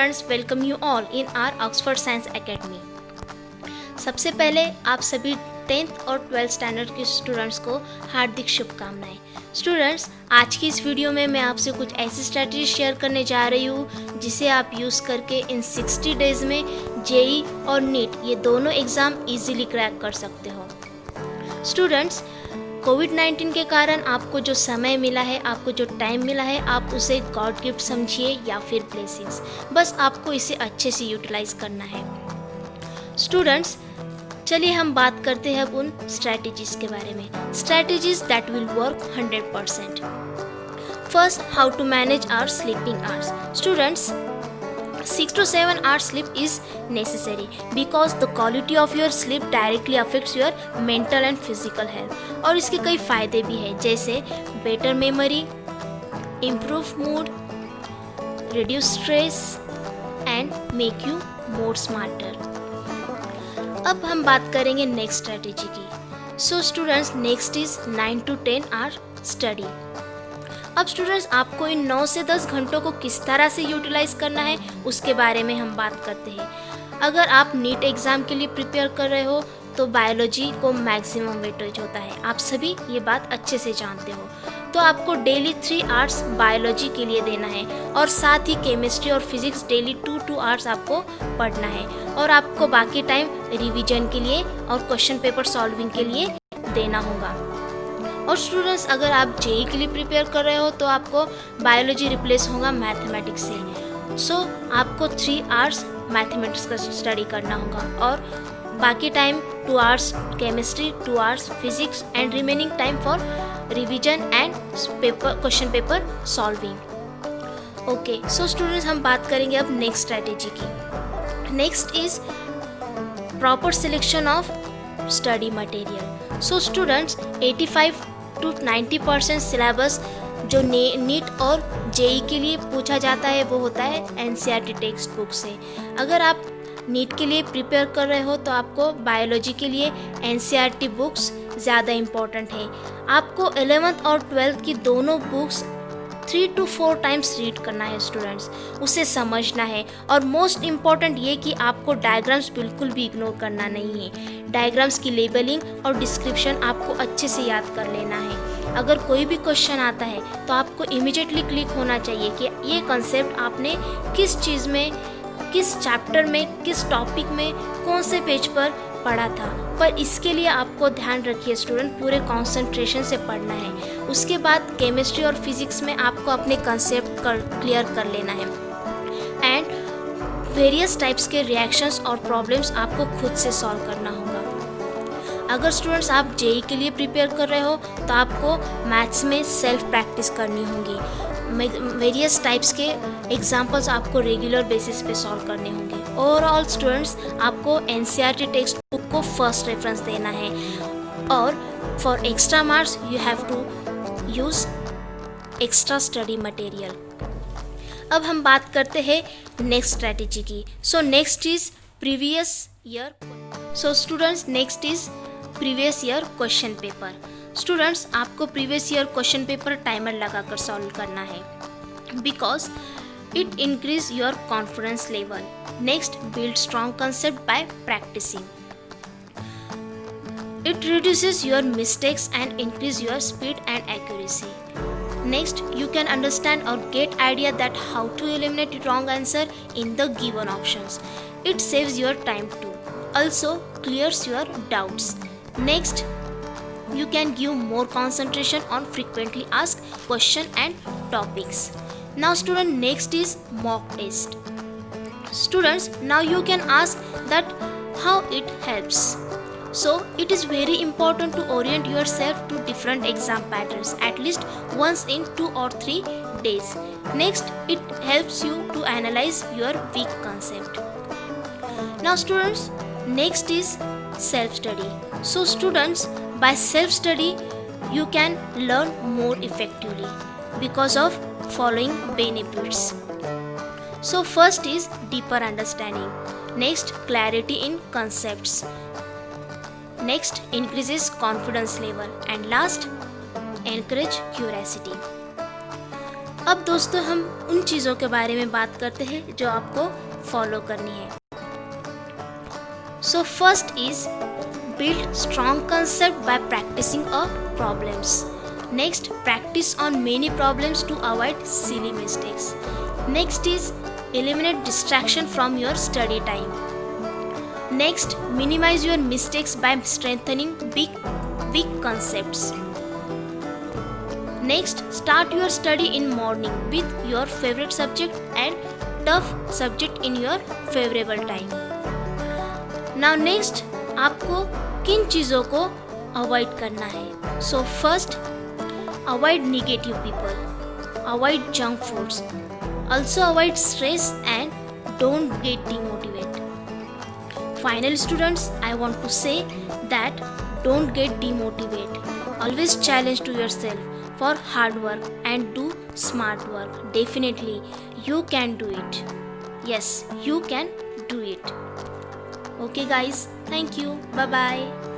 Students, welcome you all in our Oxford science academy. सबसे पहले आप सभी 10th और 12th स्टैंडर्ड के स्टूडेंट्स को हार्दिक शुभकामनाएं। स्टूडेंट्स, आज की इस वीडियो में मैं आपसे कुछ ऐसी स्ट्रैटेजी शेयर करने जा रही हूँ जिसे आप यूज़ करके इन 60 डेज़ में जेई और नीट ये दोनों एग्ज़ाम इजीली क्रैक कर सकते हो। स्टूडेंट्स, कोविड-19 के कारण आपको जो समय मिला है, आपको जो टाइम मिला है, आप उसे गॉड गिफ्ट समझिए या फिर ब्लेसिंग्स। बस आपको इसे अच्छे से यूटिलाइज करना है। स्टूडेंट्स, चलिए हम बात करते हैं अब उन स्ट्रैटेजीज के बारे में। Strategies that will work 100%। First, how to manage our sleeping hours. Students, 6 to 7 hours sleep is necessary because the quality of your sleep directly affects your mental and physical health। और इसके कई फ़ायदे भी हैं, जैसे better memory, improve mood, reduce stress and make you more smarter. अब हम बात करेंगे नेक्स्ट स्ट्रैटेजी की। सो students, next is 9 to 10 hour study. अब स्टूडेंट्स, आपको इन 9 से 10 घंटों को किस तरह से यूटिलाइज करना है उसके बारे में हम बात करते हैं। अगर आप नीट एग्ज़ाम के लिए प्रिपेयर कर रहे हो तो बायोलॉजी को मैक्सिमम वेटेज होता है, आप सभी ये बात अच्छे से जानते हो। तो आपको डेली 3 hours बायोलॉजी के लिए देना है और साथ ही केमिस्ट्री और फिजिक्स डेली 2 hours आपको पढ़ना है और आपको बाकी टाइम रिवीजन के लिए और क्वेश्चन पेपर सॉल्विंग के लिए देना होगा। और स्टूडेंट्स, अगर आप जेई के लिए प्रिपेयर कर रहे हो तो आपको बायोलॉजी रिप्लेस होगा मैथमेटिक्स से। सो आपको 3 hours मैथमेटिक्स का स्टडी करना होगा और बाकी time 2 hours chemistry, 2 hours physics and remaining time for revision and question paper solving. Okay, so students, हम बात करेंगे अब नेक्स्ट स्ट्रैटेजी की। Next is proper selection of study material. So students, 85 to 90% syllabus जो नीट और JEE के लिए पूछा जाता है वो होता है NCERT टेक्स्ट बुक से। अगर आप नीट के लिए प्रिपेयर कर रहे हो तो आपको बायोलॉजी के लिए NCERT बुक्स ज़्यादा इम्पोर्टेंट है। आपको 11th और 12th की दोनों बुक्स 3 to 4 टाइम्स रीड करना है स्टूडेंट्स, उसे समझना है। और मोस्ट इम्पॉर्टेंट ये कि आपको डायग्राम्स बिल्कुल भी इग्नोर करना नहीं है। डायग्राम्स की लेबलिंग और डिस्क्रिप्शन आपको अच्छे से याद कर लेना है। अगर कोई भी क्वेश्चन आता है तो आपको इमीडिएटली क्लिक होना चाहिए कि ये कंसेप्ट आपने किस चीज़ में, किस चैप्टर में, किस टॉपिक में, कौन से पेज पर पढ़ा था। पर इसके लिए आपको ध्यान रखिए स्टूडेंट, पूरे कंसंट्रेशन से पढ़ना है। उसके बाद केमिस्ट्री और फिजिक्स में आपको अपने कंसेप्ट क्लियर कर लेना है एंड वेरियस टाइप्स के रिएक्शंस और प्रॉब्लम्स आपको खुद से सॉल्व करना होगा। अगर स्टूडेंट्स आप जेई के लिए प्रिपेयर कर रहे हो तो आपको मैथ्स में सेल्फ प्रैक्टिस करनी होगी। वेरियस टाइप्स के एग्जाम्पल्स आपको रेगुलर बेसिस पे सॉल्व करने होंगे। ओवरऑल स्टूडेंट्स, आपको NCERT टेक्स्ट बुक को फर्स्ट रेफरेंस देना है और for extra marks you have to use extra study material. अब हम बात करते हैं नेक्स्ट स्ट्रैटेजी की। So next is previous year. So students, next is previous year question paper. Students, आपको previous year question paper timer लगाकर solve करना है because it increase your confidence level. Next, build strong concept by practicing. It reduces your mistakes and increase your speed and accuracy. Next, you can understand or get idea that how to eliminate wrong answer in the given options. It saves your time too. Also clears your doubts. Next, you can give more concentration on frequently asked question and topics. Now student, next is mock test. Students, now you can ask that how it helps. So it is very important to orient yourself to different exam patterns at least once in 2 or 3 days. Next, it helps you to analyze your weak concept. Now students, next is self-study. So students, by self-study you can learn more effectively because of following benefits. So first is deeper understanding. Next, clarity in concepts. Next, increases confidence level, and last, encourage curiosity. अब दोस्तों हम उन चीज़ों के बारे में बात करते हैं जो आपको फॉलो करनी है। So first is build strong concept by practicing problems. Next, practice on many problems to avoid silly mistakes. Next is eliminate distraction from your study time. Next, minimize your mistakes by strengthening big concepts. Next, start your study in morning with your favorite subject and tough subject in your favorable time. Now next, आपको किन चीज़ों को avoid करना है। So first, avoid negative people, avoid junk foods, also avoid stress and don't get demotivate. Final students, I want to say that don't get demotivate, always challenge to your self for hard work and do smart work. Definitely you can do it, yes, you can do it. Okay guys, thank you, bye bye.